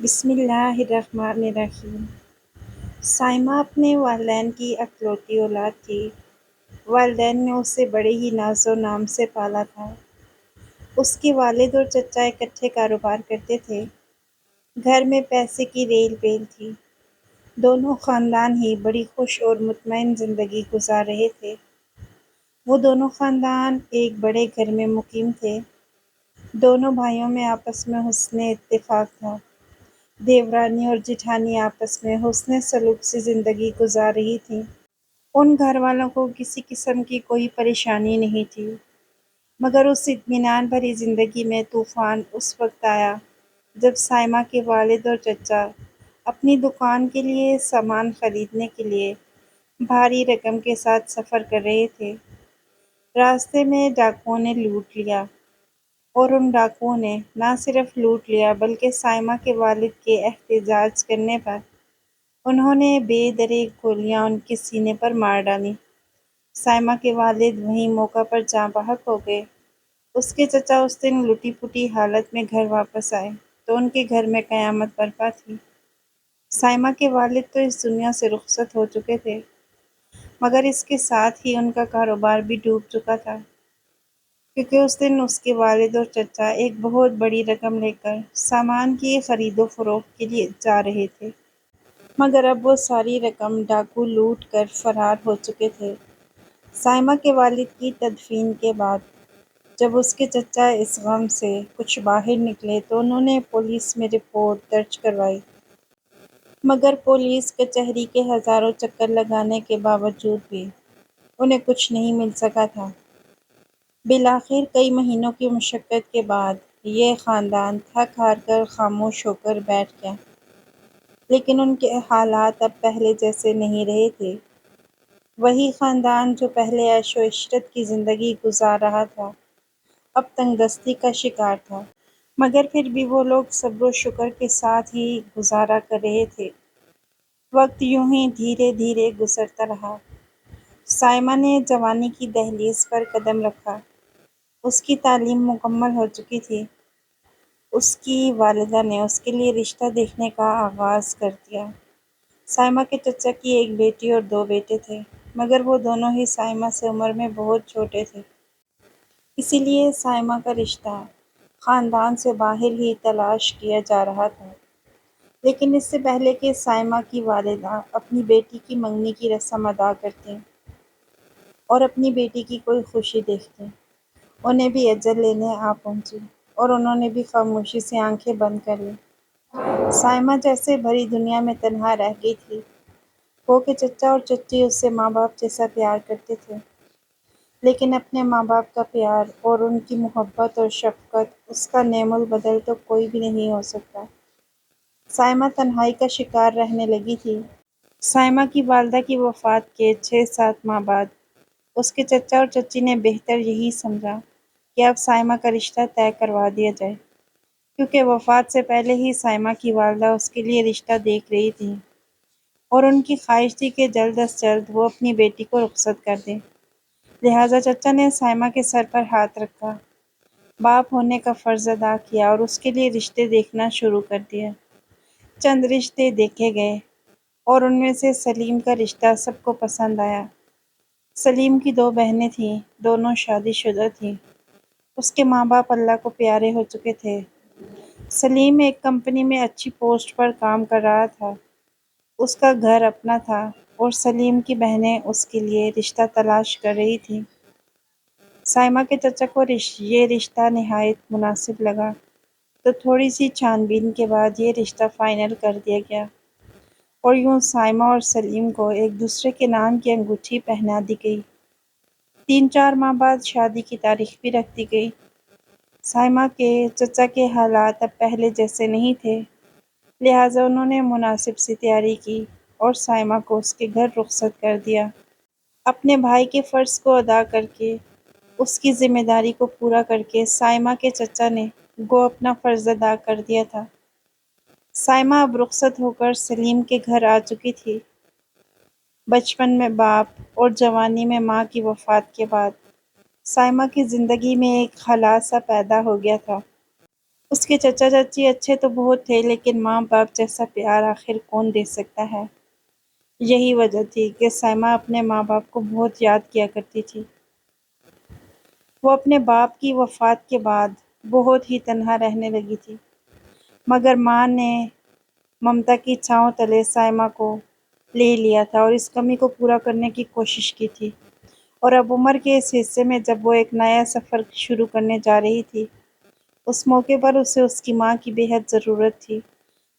بسم اللہ الرحمن الرحیم۔ سائمہ اپنے والدین کی اکلوتی اولاد تھی۔ والدین نے اسے بڑے ہی ناز و نام سے پالا تھا۔ اس کے والد اور چچا اکٹھے کاروبار کرتے تھے۔ گھر میں پیسے کی ریل پیل تھی۔ دونوں خاندان ہی بڑی خوش اور مطمئن زندگی گزار رہے تھے۔ وہ دونوں خاندان ایک بڑے گھر میں مقیم تھے۔ دونوں بھائیوں میں آپس میں حسن اتفاق تھا۔ دیورانی اور جیٹھانی آپس میں حسن سلوک سے زندگی گزار رہی تھیں۔ ان گھر والوں کو کسی قسم کی کوئی پریشانی نہیں تھی، مگر اس اطمینان بھری زندگی میں طوفان اس وقت آیا جب سائمہ کے والد اور چچا اپنی دکان کے لیے سامان خریدنے کے لیے بھاری رقم کے ساتھ سفر کر رہے تھے۔ راستے میں ڈاکوؤں نے لوٹ لیا، اور ان ڈاکوؤں نے نہ صرف لوٹ لیا بلکہ سائمہ کے والد کے احتجاج کرنے پر انہوں نے بے دریغ گولیاں ان کے سینے پر مار ڈالیں۔ سائمہ کے والد وہیں موقع پر جاں بحق ہو گئے۔ اس کے چچا اس دن لٹی پٹی حالت میں گھر واپس آئے تو ان کے گھر میں قیامت برپا تھی۔ سائمہ کے والد تو اس دنیا سے رخصت ہو چکے تھے، مگر اس کے ساتھ ہی ان کا کاروبار بھی ڈوب چکا تھا، کیونکہ اس دن اس کے والد اور چچا ایک بہت بڑی رقم لے کر سامان کی خرید و فروخت کے لیے جا رہے تھے، مگر اب وہ ساری رقم ڈاکو لوٹ کر فرار ہو چکے تھے۔ سائمہ کے والد کی تدفین کے بعد جب اس کے چچا اس غم سے کچھ باہر نکلے تو انہوں نے پولیس میں رپورٹ درج کروائی، مگر پولیس کچہری کے ہزاروں چکر لگانے کے باوجود بھی انہیں کچھ نہیں مل سکا تھا۔ بالآخر کئی مہینوں کی مشقت کے بعد یہ خاندان تھک ہار کر خاموش ہو کر بیٹھ گیا، لیکن ان کے حالات اب پہلے جیسے نہیں رہے تھے۔ وہی خاندان جو پہلے عیش و عشرت کی زندگی گزار رہا تھا، اب تنگ دستی کا شکار تھا، مگر پھر بھی وہ لوگ صبر و شکر کے ساتھ ہی گزارا کر رہے تھے۔ وقت یوں ہی دھیرے دھیرے گزرتا رہا۔ سائمہ نے جوانی کی دہلیز پر قدم رکھا۔ اس کی تعلیم مکمل ہو چکی تھی۔ اس کی والدہ نے اس کے لیے رشتہ دیکھنے کا آغاز کر دیا۔ سائمہ کے چچا کی ایک بیٹی اور دو بیٹے تھے، مگر وہ دونوں ہی سائمہ سے عمر میں بہت چھوٹے تھے، اسی لیے سائمہ کا رشتہ خاندان سے باہر ہی تلاش کیا جا رہا تھا۔ لیکن اس سے پہلے کہ سائمہ کی والدہ اپنی بیٹی کی منگنی کی رسم ادا کرتیں اور اپنی بیٹی کی کوئی خوشی دیکھتیں، انہیں بھی اجل لینے آ پہنچی، اور انہوں نے بھی خاموشی سے آنکھیں بند کر لیں۔ سائمہ جیسے بھری دنیا میں تنہا رہ گئی تھی۔ وہ کہ چچا اور چچی اس سے ماں باپ جیسا پیار کرتے تھے، لیکن اپنے ماں باپ کا پیار اور ان کی محبت اور شفقت اس کا نعم البدل تو کوئی بھی نہیں ہو سکتا۔ سائمہ تنہائی کا شکار رہنے لگی تھی۔ سائمہ کی والدہ کی وفات کے 6-7 ماہ بعد اس کے چچا اور چچی نے بہتر یہی سمجھا کہ اب سائمہ کا رشتہ طے کروا دیا جائے، کیونکہ وفات سے پہلے ہی سائمہ کی والدہ اس کے لیے رشتہ دیکھ رہی تھی، اور ان کی خواہش تھی کہ جلد از جلد وہ اپنی بیٹی کو رخصت کر دیں۔ لہٰذا چچا نے سائمہ کے سر پر ہاتھ رکھا، باپ ہونے کا فرض ادا کیا اور اس کے لیے رشتے دیکھنا شروع کر دیا۔ چند رشتے دیکھے گئے اور ان میں سے سلیم کا رشتہ سب کو پسند آیا۔ سلیم کی 2 بہنیں تھیں، دونوں شادی شدہ تھیں۔ اس کے ماں باپ اللہ کو پیارے ہو چکے تھے۔ سلیم ایک کمپنی میں اچھی پوسٹ پر کام کر رہا تھا۔ اس کا گھر اپنا تھا اور سلیم کی بہنیں اس کے لیے رشتہ تلاش کر رہی تھیں۔ سائمہ کے چچا کو یہ رشتہ نہایت مناسب لگا، تو تھوڑی سی چھان بین کے بعد یہ رشتہ فائنل کر دیا گیا، اور یوں سائمہ اور سلیم کو ایک دوسرے کے نام کی انگوٹھی پہنا دی گئی۔ 3-4 ماہ بعد شادی کی تاریخ بھی رکھ دی گئی۔ سائمہ کے چچا کے حالات اب پہلے جیسے نہیں تھے، لہٰذا انہوں نے مناسب سی تیاری کی اور سائمہ کو اس کے گھر رخصت کر دیا۔ اپنے بھائی کے فرض کو ادا کر کے، اس کی ذمہ داری کو پورا کر کے سائمہ کے چچا نے گو اپنا فرض ادا کر دیا تھا۔ سائمہ اب رخصت ہو کر سلیم کے گھر آ چکی تھی۔ بچپن میں باپ اور جوانی میں ماں کی وفات کے بعد سائمہ کی زندگی میں ایک خلا سا پیدا ہو گیا تھا۔ اس کے چچا چچی اچھے تو بہت تھے، لیکن ماں باپ جیسا پیار آخر کون دے سکتا ہے؟ یہی وجہ تھی کہ سائمہ اپنے ماں باپ کو بہت یاد کیا کرتی تھی۔ وہ اپنے باپ کی وفات کے بعد بہت ہی تنہا رہنے لگی تھی، مگر ماں نے ممتا کی چھاؤں تلے سائمہ کو لے لیا تھا اور اس کمی کو پورا کرنے کی کوشش کی تھی۔ اور اب عمر کے اس حصے میں جب وہ ایک نیا سفر شروع کرنے جا رہی تھی، اس موقع پر اسے اس کی ماں کی بے حد ضرورت تھی،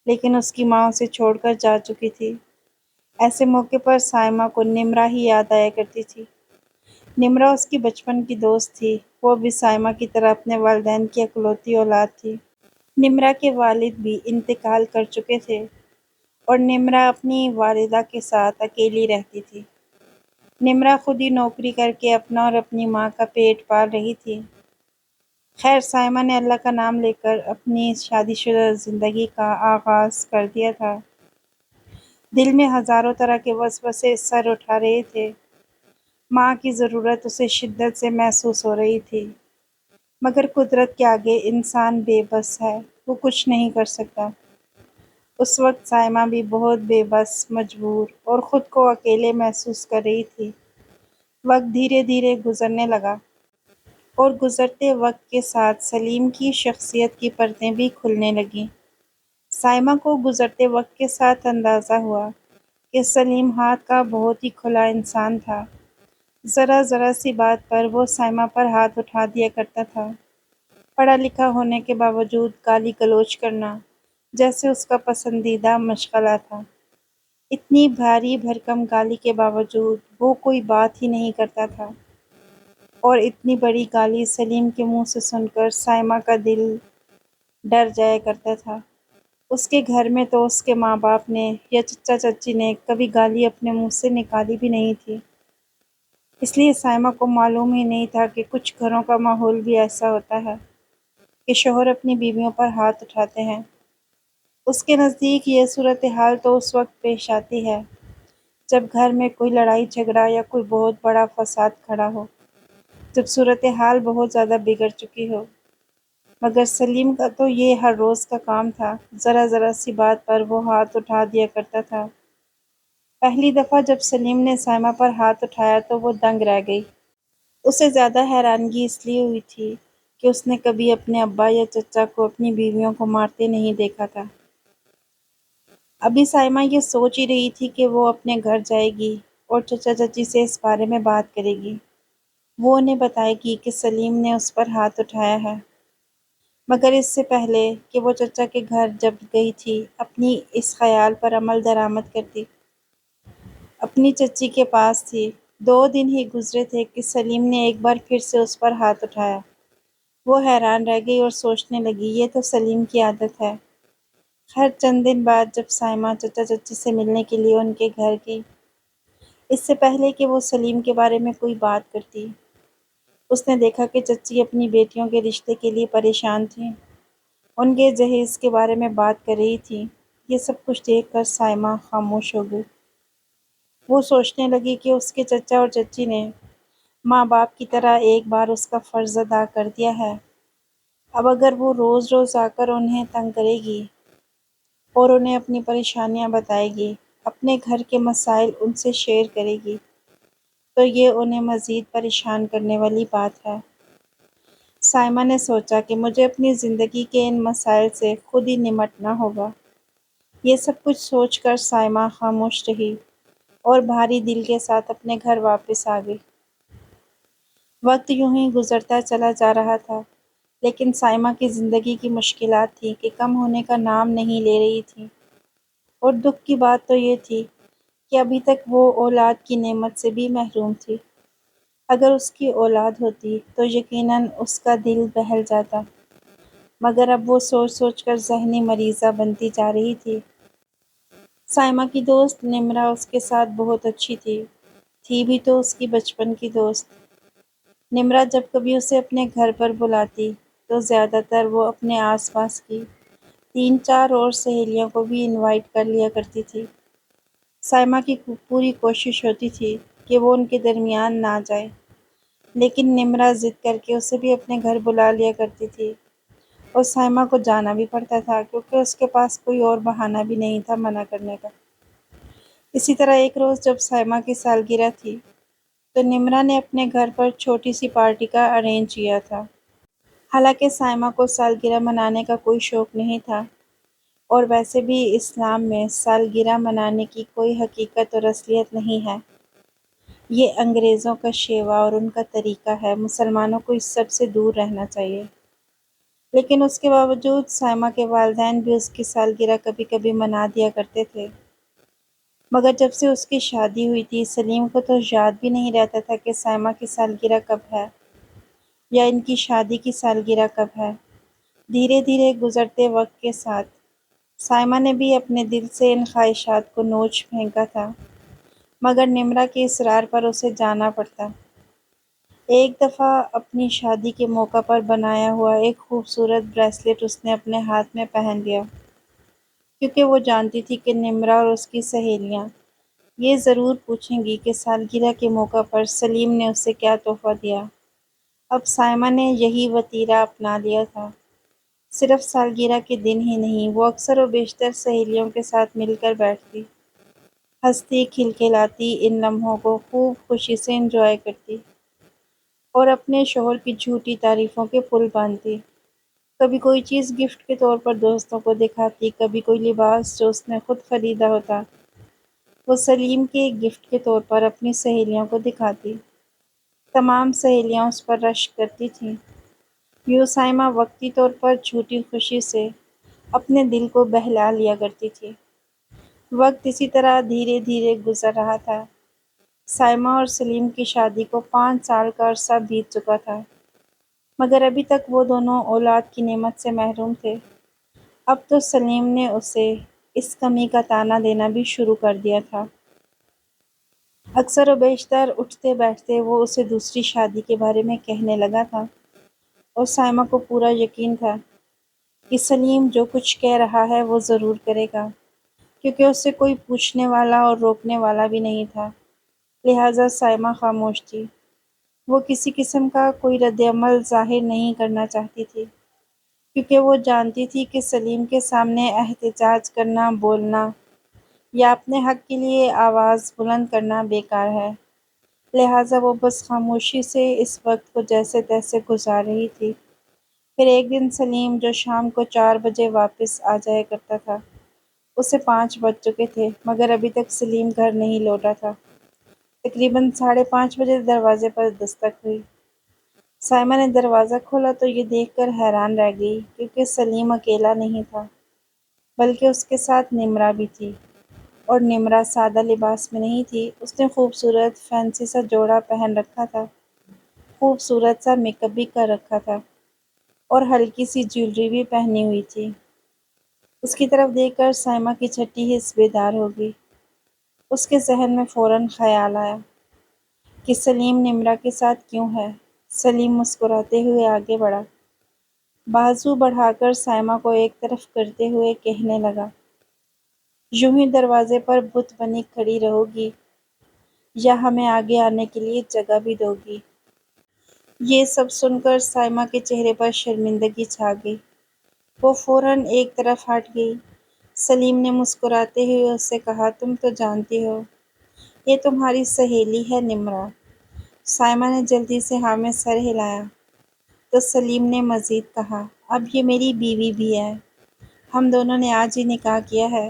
لیکن اس کی ماں اسے چھوڑ کر جا چکی تھی۔ ایسے موقع پر سائمہ کو نمرا ہی یاد آیا کرتی تھی۔ نمرا اس کی بچپن کی دوست تھی، وہ بھی سائمہ کی طرح اپنے والدین کی اکلوتی اولاد تھی۔ نمرا کے والد بھی انتقال کر چکے تھے اور نمرا اپنی والدہ کے ساتھ اکیلی رہتی تھی۔ نمرا خود ہی نوکری کر کے اپنا اور اپنی ماں کا پیٹ پال رہی تھی۔ خیر، سائمہ نے اللہ کا نام لے کر اپنی شادی شدہ زندگی کا آغاز کر دیا تھا۔ دل میں ہزاروں طرح کے وسوسے سر اٹھا رہے تھے۔ ماں کی ضرورت اسے شدت سے محسوس ہو رہی تھی، مگر قدرت کے آگے انسان بے بس ہے، وہ کچھ نہیں کر سکتا۔ اس وقت سائمہ بھی بہت بے بس، مجبور اور خود کو اکیلے محسوس کر رہی تھی۔ وقت دھیرے دھیرے گزرنے لگا اور گزرتے وقت کے ساتھ سلیم کی شخصیت کی پرتیں بھی کھلنے لگیں۔ سائمہ کو گزرتے وقت کے ساتھ اندازہ ہوا کہ سلیم ہاتھ کا بہت ہی کھلا انسان تھا۔ ذرا ذرا سی بات پر وہ سائمہ پر ہاتھ اٹھا دیا کرتا تھا۔ پڑھا لکھا ہونے کے باوجود گالی گلوچ کرنا جیسے اس کا پسندیدہ مشغلہ تھا۔ اتنی بھاری بھرکم گالی کے باوجود وہ کوئی بات ہی نہیں کرتا تھا، اور اتنی بڑی گالی سلیم کے منہ سے سن کر سائمہ کا دل ڈر جایا کرتا تھا۔ اس کے گھر میں تو اس کے ماں باپ نے یا چچا چچی نے کبھی گالی اپنے منہ سے نکالی بھی نہیں تھی، اس لیے سائمہ کو معلوم ہی نہیں تھا کہ کچھ گھروں کا ماحول بھی ایسا ہوتا ہے کہ شوہر اپنی بیویوں پر ہاتھ اٹھاتے ہیں۔ اس کے نزدیک یہ صورتحال تو اس وقت پیش آتی ہے جب گھر میں کوئی لڑائی جھگڑا یا کوئی بہت بڑا فساد کھڑا ہو، جب صورتحال بہت زیادہ بگڑ چکی ہو۔ مگر سلیم کا تو یہ ہر روز کا کام تھا، ذرا ذرا سی بات پر وہ ہاتھ اٹھا دیا کرتا تھا۔ پہلی دفعہ جب سلیم نے سائمہ پر ہاتھ اٹھایا تو وہ دنگ رہ گئی۔ اسے زیادہ حیرانگی اس لیے ہوئی تھی کہ اس نے کبھی اپنے ابا یا چچا کو اپنی بیویوں کو مارتے نہیں دیکھا تھا۔ ابھی سائمہ یہ سوچ ہی رہی تھی کہ وہ اپنے گھر جائے گی اور چچا چچی سے اس بارے میں بات کرے گی، وہ انہیں بتائے گی کہ سلیم نے اس پر ہاتھ اٹھایا ہے۔ مگر اس سے پہلے کہ وہ چچا کے گھر جب گئی تھی اپنی اس خیال پر عمل درآمد کرتی، اپنی چچی کے پاس تھی۔ 2 دن ہی گزرے تھے کہ سلیم نے ایک بار پھر سے اس پر ہاتھ اٹھایا۔ وہ حیران رہ گئی اور سوچنے لگی، یہ تو سلیم کی عادت ہے۔ خیر، چند دن بعد جب سائمہ چچا چچی سے ملنے کے لیے ان کے گھر گئی، اس سے پہلے کہ وہ سلیم کے بارے میں کوئی بات کرتی، اس نے دیکھا کہ چچی اپنی بیٹیوں کے رشتے کے لیے پریشان تھیں، ان کے جہیز کے بارے میں بات کر رہی تھیں۔ یہ سب کچھ دیکھ کر سائمہ خاموش ہو گئی۔ وہ سوچنے لگی کہ اس کے چچا اور چچی نے ماں باپ کی طرح ایک بار اس کا فرض ادا کر دیا ہے، اب اگر وہ روز روز آ کر انہیں تنگ کرے گی اور انہیں اپنی پریشانیاں بتائے گی، اپنے گھر کے مسائل ان سے شیئر کرے گی، تو یہ انہیں مزید پریشان کرنے والی بات ہے۔ سائمہ نے سوچا کہ مجھے اپنی زندگی کے ان مسائل سے خود ہی نمٹنا ہوگا۔ یہ سب کچھ سوچ کر سائمہ خاموش رہی اور بھاری دل کے ساتھ اپنے گھر واپس آ گئی۔ وقت یوں ہی گزرتا چلا جا رہا تھا، لیکن سائمہ کی زندگی کی مشکلات تھیں کہ کم ہونے کا نام نہیں لے رہی تھیں، اور دکھ کی بات تو یہ تھی کہ ابھی تک وہ اولاد کی نعمت سے بھی محروم تھی۔ اگر اس کی اولاد ہوتی تو یقیناً اس کا دل بہل جاتا، مگر اب وہ سوچ سوچ کر ذہنی مریضہ بنتی جا رہی تھی۔ سائمہ کی دوست نمرا اس کے ساتھ بہت اچھی تھی بھی تو اس کی بچپن کی دوست۔ نمرا جب کبھی اسے اپنے گھر پر بلاتی تو زیادہ تر وہ اپنے آس پاس کی 3-4 اور سہیلیوں کو بھی انوائٹ کر لیا کرتی تھی۔ سائمہ کی پوری کوشش ہوتی تھی کہ وہ ان کے درمیان نہ جائے، لیکن نمرا ضد کر کے اسے بھی اپنے گھر بلا لیا کرتی تھی، اور سائمہ کو جانا بھی پڑتا تھا کیونکہ اس کے پاس کوئی اور بہانہ بھی نہیں تھا منع کرنے کا۔ اسی طرح ایک روز جب سائمہ کی سالگرہ تھی تو نمرا نے اپنے گھر پر چھوٹی سی پارٹی کا ارینج کیا تھا۔ حالانکہ سائمہ کو سالگرہ منانے کا کوئی شوق نہیں تھا، اور ویسے بھی اسلام میں سالگرہ منانے کی کوئی حقیقت اور اصلیت نہیں ہے۔ یہ انگریزوں کا شیوا اور ان کا طریقہ ہے، مسلمانوں کو اس سب سے دور رہنا چاہیے۔ لیکن اس کے باوجود سائمہ کے والدین بھی اس کی سالگرہ کبھی کبھی منا دیا کرتے تھے۔ مگر جب سے اس کی شادی ہوئی تھی، سلیم کو تو یاد بھی نہیں رہتا تھا کہ سائمہ کی سالگرہ کب ہے یا ان کی شادی کی سالگرہ کب ہے۔ دھیرے دھیرے گزرتے وقت کے ساتھ سائمہ نے بھی اپنے دل سے ان خواہشات کو نوچ پھینکا تھا، مگر نمرا کے اصرار پر اسے جانا پڑتا۔ ایک دفعہ اپنی شادی کے موقع پر بنایا ہوا ایک خوبصورت بریسلیٹ اس نے اپنے ہاتھ میں پہن لیا، کیونکہ وہ جانتی تھی کہ نمرا اور اس کی سہیلیاں یہ ضرور پوچھیں گی کہ سالگرہ کے موقع پر سلیم نے اسے کیا تحفہ دیا۔ اب سائمہ نے یہی وتیرہ اپنا لیا تھا۔ صرف سالگرہ کے دن ہی نہیں، وہ اکثر و بیشتر سہیلیوں کے ساتھ مل کر بیٹھتی، ہنستی کھلکھلاتی، ان لمحوں کو خوب خوشی سے انجوائے کرتی اور اپنے شوہر کی جھوٹی تعریفوں کے پل باندھتی۔ کبھی کوئی چیز گفٹ کے طور پر دوستوں کو دکھاتی، کبھی کوئی لباس جو اس نے خود خریدا ہوتا وہ سلیم کے گفٹ کے طور پر اپنی سہیلیوں کو دکھاتی۔ تمام سہیلیاں اس پر رشک کرتی تھیں۔ یوں سائمہ وقتی طور پر جھوٹی خوشی سے اپنے دل کو بہلا لیا کرتی تھی۔ وقت اسی طرح دھیرے دھیرے گزر رہا تھا۔ سائمہ اور سلیم کی شادی کو 5 سال کا عرصہ بیت چکا تھا، مگر ابھی تک وہ دونوں اولاد کی نعمت سے محروم تھے۔ اب تو سلیم نے اسے اس کمی کا طعنہ دینا بھی شروع کر دیا تھا۔ اکثر و بیشتر اٹھتے بیٹھتے وہ اسے دوسری شادی کے بارے میں کہنے لگا تھا، اور سائمہ کو پورا یقین تھا کہ سلیم جو کچھ کہہ رہا ہے وہ ضرور کرے گا، کیونکہ اس سے کوئی پوچھنے والا اور روکنے والا بھی نہیں تھا۔ لہٰذا سائمہ خاموش تھی۔ وہ کسی قسم کا کوئی رد عمل ظاہر نہیں کرنا چاہتی تھی، کیونکہ وہ جانتی تھی کہ سلیم کے سامنے احتجاج کرنا، بولنا یا اپنے حق کے لیے آواز بلند کرنا بیکار ہے۔ لہٰذا وہ بس خاموشی سے اس وقت کو جیسے تیسے گزار رہی تھی۔ پھر ایک دن سلیم جو شام کو 4 بجے واپس آ جایا کرتا تھا، اسے 5 بج چکے تھے مگر ابھی تک سلیم گھر نہیں لوٹا تھا۔ تقریباً 5:30 بجے دروازے پر دستک ہوئی۔ سائمہ نے دروازہ کھولا تو یہ دیکھ کر حیران رہ گئی، کیونکہ سلیم اکیلا نہیں تھا بلکہ اس کے ساتھ نمرا بھی تھی، اور نمرا سادہ لباس میں نہیں تھی۔ اس نے خوبصورت فینسی سا جوڑا پہن رکھا تھا، خوبصورت سا میک اپ بھی کر رکھا تھا، اور ہلکی سی جیولری بھی پہنی ہوئی تھی۔ اس کی طرف دیکھ کر سائمہ کی چھٹی حس بیدار ہو گئی۔ اس کے ذہن میں فوراً خیال آیا کہ سلیم نمرا کے ساتھ کیوں ہے؟ سلیم مسکراتے ہوئے آگے بڑھا، بازو بڑھا کر سائمہ کو ایک طرف کرتے ہوئے کہنے لگا، یوں ہی دروازے پر بت بنی کھڑی رہو گی یا ہمیں آگے آنے کے لیے جگہ بھی دو گی؟ یہ سب سن کر سائمہ کے چہرے پر شرمندگی چھا گئی۔ وہ فوراً ایک طرف ہٹ گئی۔ سلیم نے مسکراتے ہوئے اس سے کہا، تم تو جانتی ہو یہ تمہاری سہیلی ہے نمرا۔ سائمہ نے جلدی سے ہاں میں سر ہلایا تو سلیم نے مزید کہا، اب یہ میری بیوی بھی ہے۔ ہم دونوں نے آج ہی نکاح کیا ہے،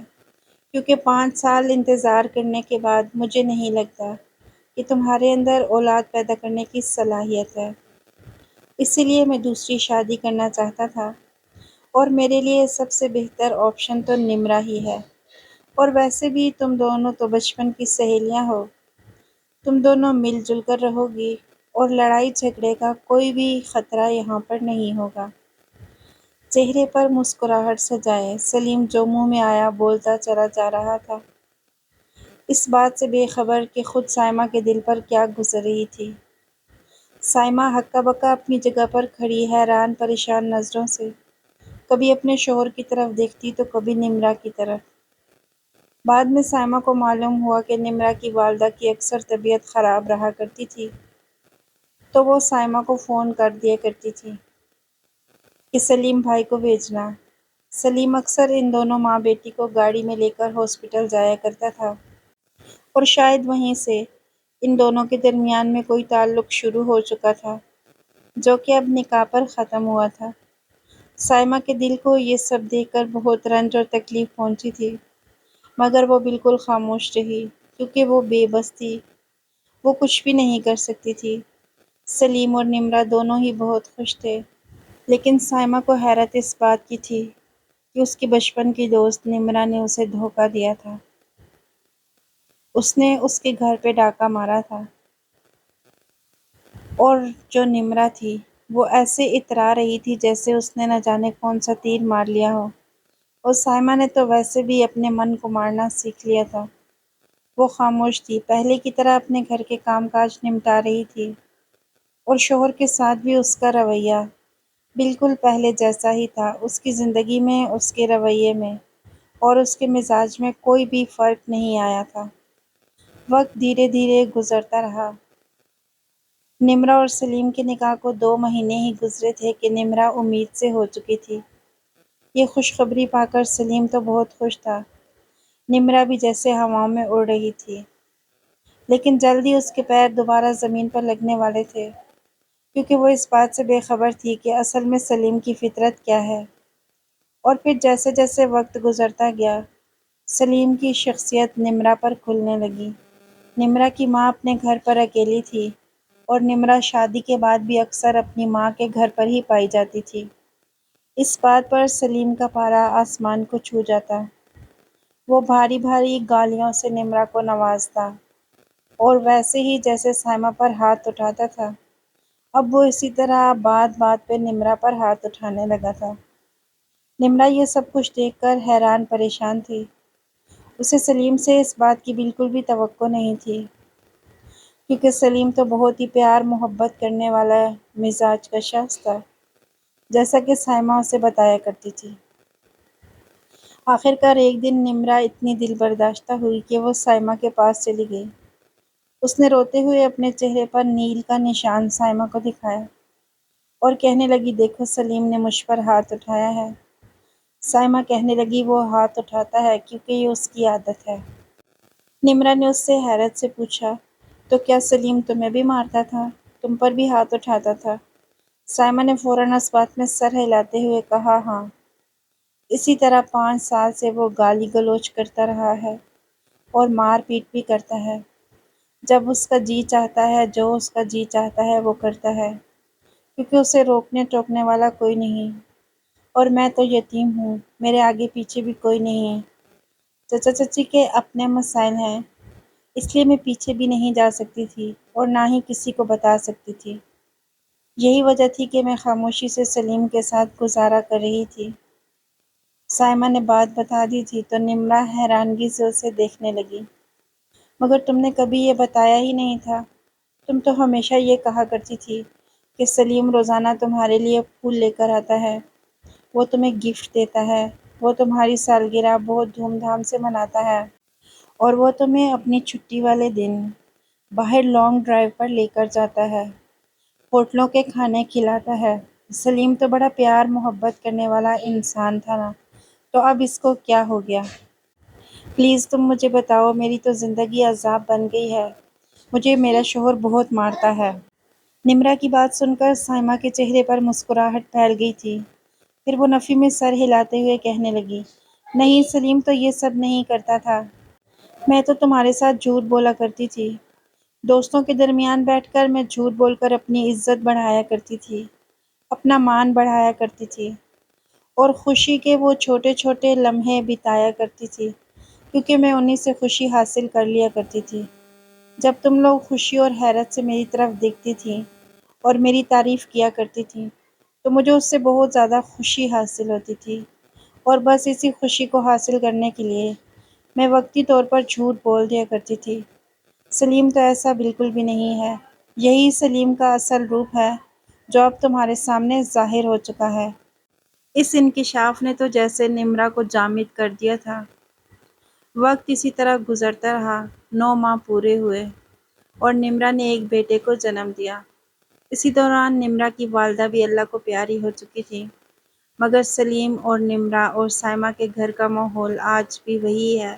کیونکہ 5 سال انتظار کرنے کے بعد مجھے نہیں لگتا کہ تمہارے اندر اولاد پیدا کرنے کی صلاحیت ہے۔ اسی لیے میں دوسری شادی کرنا چاہتا تھا، اور میرے لیے سب سے بہتر آپشن تو نمرا ہی ہے۔ اور ویسے بھی تم دونوں تو بچپن کی سہیلیاں ہو، تم دونوں مل جل کر رہو گی اور لڑائی جھگڑے کا کوئی بھی خطرہ یہاں پر نہیں ہوگا۔ چہرے پر مسکراہٹ سجائے سلیم جو منہ میں آیا بولتا چلا جا رہا تھا، اس بات سے بے خبر کہ خود سائمہ کے دل پر کیا گزر رہی تھی۔ سائمہ ہکا بکا اپنی جگہ پر کھڑی حیران پریشان نظروں سے کبھی اپنے شوہر کی طرف دیکھتی تو کبھی نمرا کی طرف۔ بعد میں سائمہ کو معلوم ہوا کہ نمرا کی والدہ کی اکثر طبیعت خراب رہا کرتی تھی، تو وہ سائمہ کو فون کر دیا کرتی تھی۔ کہ سلیم بھائی کو بھیجنا۔ سلیم اکثر ان دونوں ماں بیٹی کو گاڑی میں لے کر ہاسپٹل جایا کرتا تھا، اور شاید وہیں سے ان دونوں کے درمیان میں کوئی تعلق شروع ہو چکا تھا، جو کہ اب نکاح پر ختم ہوا تھا۔ سائمہ کے دل کو یہ سب دیکھ کر بہت رنج اور تکلیف پہنچی تھی، مگر وہ بالکل خاموش رہی، کیونکہ وہ بے بس تھی۔ وہ کچھ بھی نہیں کر سکتی تھی۔ سلیم اور نمرہ دونوں ہی بہت خوش تھے، لیکن سائمہ کو حیرت اس بات کی تھی کہ اس کی بچپن کی دوست نمرہ نے اسے دھوکہ دیا تھا۔ اس نے اس کے گھر پہ ڈاکہ مارا تھا، اور جو نمرہ تھی وہ ایسے اترا رہی تھی جیسے اس نے نہ جانے کون سا تیر مار لیا ہو، اور سائمہ نے تو ویسے بھی اپنے من کو مارنا سیکھ لیا تھا۔ وہ خاموش تھی، پہلے کی طرح اپنے گھر کے کام کاج نمٹا رہی تھی، اور شوہر کے ساتھ بھی اس کا رویہ بالکل پہلے جیسا ہی تھا۔ اس کی زندگی میں، اس کے رویے میں اور اس کے مزاج میں کوئی بھی فرق نہیں آیا تھا۔ وقت دھیرے دھیرے گزرتا رہا۔ نمرہ اور سلیم کے نکاح کو 2 مہینے ہی گزرے تھے کہ نمرہ امید سے ہو چکی تھی۔ یہ خوشخبری پا کر سلیم تو بہت خوش تھا، نمرہ بھی جیسے ہواؤں میں اڑ رہی تھی۔ لیکن جلد ہی اس کے پیر دوبارہ زمین پر لگنے والے تھے، کیونکہ وہ اس بات سے بے خبر تھی کہ اصل میں سلیم کی فطرت کیا ہے۔ اور پھر جیسے جیسے وقت گزرتا گیا، سلیم کی شخصیت نمرہ پر کھلنے لگی۔ نمرہ کی ماں اپنے گھر پر اکیلی تھی، اور نمرہ شادی کے بعد بھی اکثر اپنی ماں کے گھر پر ہی پائی جاتی تھی۔ اس بات پر سلیم کا پارا آسمان کو چھو جاتا۔ وہ بھاری بھاری گالیوں سے نمرہ کو نوازتا، اور ویسے ہی جیسے سائمہ پر ہاتھ اٹھاتا تھا، اب وہ اسی طرح بات بات پہ نمرہ پر ہاتھ اٹھانے لگا تھا۔ نمرہ یہ سب کچھ دیکھ کر حیران پریشان تھی۔ اسے سلیم سے اس بات کی بالکل بھی توقع نہیں تھی، کیونکہ سلیم تو بہت ہی پیار محبت کرنے والا مزاج کا شخص تھا، جیسا کہ سائمہ اسے بتایا کرتی تھی۔ آخر کار ایک دن نمرہ اتنی دل برداشتہ ہوئی کہ وہ سائمہ کے پاس چلی گئی۔ اس نے روتے ہوئے اپنے چہرے پر نیل کا نشان سائمہ کو دکھایا، اور کہنے لگی، دیکھو سلیم نے مجھ پر ہاتھ اٹھایا ہے۔ سائمہ کہنے لگی، وہ ہاتھ اٹھاتا ہے کیونکہ یہ اس کی عادت ہے۔ نمرہ نے اس سے حیرت سے پوچھا، تو کیا سلیم تمہیں بھی مارتا تھا؟ تم پر بھی ہاتھ اٹھاتا تھا؟ سائمہ نے فوراً اس بات میں سر ہلاتے ہوئے کہا، ہاں، اسی طرح 5 سال سے وہ گالی گلوچ کرتا رہا ہے، اور مار پیٹ بھی کرتا ہے۔ جب اس کا جی چاہتا ہے، جو اس کا جی چاہتا ہے وہ کرتا ہے، کیونکہ اسے روکنے ٹوکنے والا کوئی نہیں۔ اور میں تو یتیم ہوں، میرے آگے پیچھے بھی کوئی نہیں ہے۔ چچا چچی کے اپنے مسائل ہیں، اس لیے میں پیچھے بھی نہیں جا سکتی تھی، اور نہ ہی کسی کو بتا سکتی تھی۔ یہی وجہ تھی کہ میں خاموشی سے سلیم کے ساتھ گزارا کر رہی تھی۔ سائمہ نے بات بتا دی تھی تو نمرہ حیرانگی سے اسے دیکھنے لگی۔ مگر تم نے کبھی یہ بتایا ہی نہیں تھا۔ تم تو ہمیشہ یہ کہا کرتی تھی کہ سلیم روزانہ تمہارے لیے پھول لے کر آتا ہے، وہ تمہیں گفٹ دیتا ہے، وہ تمہاری سالگرہ بہت دھوم دھام سے مناتا ہے، اور وہ تمہیں اپنی چھٹی والے دن باہر لانگ ڈرائیو پر لے کر جاتا ہے، ہوٹلوں کے کھانے کھلاتا ہے۔ سلیم تو بڑا پیار محبت کرنے والا انسان تھا نا، تو اب اس کو کیا ہو گیا؟ پلیز تم مجھے بتاؤ، میری تو زندگی عذاب بن گئی ہے، مجھے میرا شوہر بہت مارتا ہے۔ نمرہ کی بات سن کر سائمہ کے چہرے پر مسکراہٹ پھیل گئی تھی۔ پھر وہ نفی میں سر ہلاتے ہوئے کہنے لگی، نہیں، سلیم تو یہ سب نہیں کرتا تھا۔ میں تو تمہارے ساتھ جھوٹ بولا کرتی تھی۔ دوستوں کے درمیان بیٹھ کر میں جھوٹ بول کر اپنی عزت بڑھایا کرتی تھی، اپنا مان بڑھایا کرتی تھی، اور خوشی کے وہ چھوٹے چھوٹے لمحے بتایا کرتی تھی، کیونکہ میں انہی سے خوشی حاصل کر لیا کرتی تھی۔ جب تم لوگ خوشی اور حیرت سے میری طرف دیکھتی تھی اور میری تعریف کیا کرتی تھی، تو مجھے اس سے بہت زیادہ خوشی حاصل ہوتی تھی، اور بس اسی خوشی کو حاصل کرنے کے لیے میں وقتی طور پر جھوٹ بول دیا کرتی تھی۔ سلیم تو ایسا بالکل بھی نہیں ہے۔ یہی سلیم کا اصل روپ ہے، جو اب تمہارے سامنے ظاہر ہو چکا ہے۔ اس انکشاف نے تو جیسے نمرہ کو جامد کر دیا تھا۔ وقت اسی طرح گزرتا رہا۔ 9 ماہ پورے ہوئے، اور نمرہ نے ایک بیٹے کو جنم دیا۔ اسی دوران نمرہ کی والدہ بھی اللہ کو پیاری ہو چکی تھی۔ مگر سلیم اور نمرہ اور سائمہ کے گھر کا ماحول آج بھی وہی ہے۔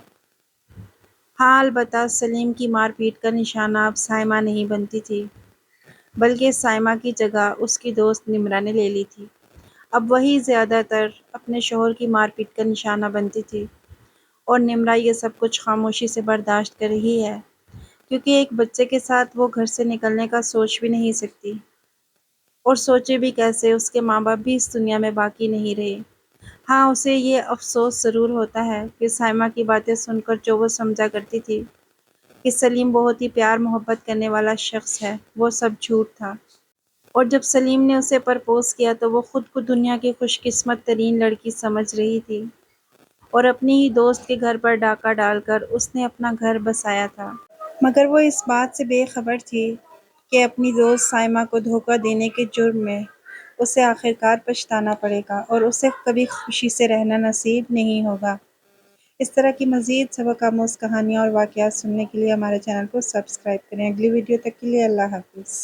ہاں، البتہ سلیم کی مار پیٹ کا نشانہ اب سائمہ نہیں بنتی تھی، بلکہ سائمہ کی جگہ اس کی دوست نمرہ نے لے لی تھی۔ اب وہی زیادہ تر اپنے شوہر کی مار پیٹ کا نشانہ بنتی تھی، اور نمرہ یہ سب کچھ خاموشی سے برداشت کر رہی ہے، کیونکہ ایک بچے کے ساتھ وہ گھر سے نکلنے کا سوچ بھی نہیں سکتی، اور سوچے بھی کیسے، اس کے ماں باپ بھی اس دنیا میں باقی نہیں رہے۔ ہاں، اسے یہ افسوس ضرور ہوتا ہے کہ سائمہ کی باتیں سن کر جو وہ سمجھا کرتی تھی کہ سلیم بہت ہی پیار محبت کرنے والا شخص ہے، وہ سب جھوٹ تھا۔ اور جب سلیم نے اسے پرپوز کیا تو وہ خود کو دنیا کی خوش قسمت ترین لڑکی سمجھ رہی تھی، اور اپنی ہی دوست کے گھر پر ڈاکہ ڈال کر اس نے اپنا گھر بسایا تھا۔ مگر وہ اس بات سے بے خبر تھی کہ اپنی دوست سائمہ کو دھوکہ دینے کے جرم میں اسے آخرکار پچھتانا پڑے گا، اور اسے کبھی خوشی سے رہنا نصیب نہیں ہوگا۔ اس طرح کی مزید سبق آموز کہانیاں اور واقعات سننے کے لیے ہمارے چینل کو سبسکرائب کریں۔ اگلی ویڈیو تک کے لیے اللہ حافظ۔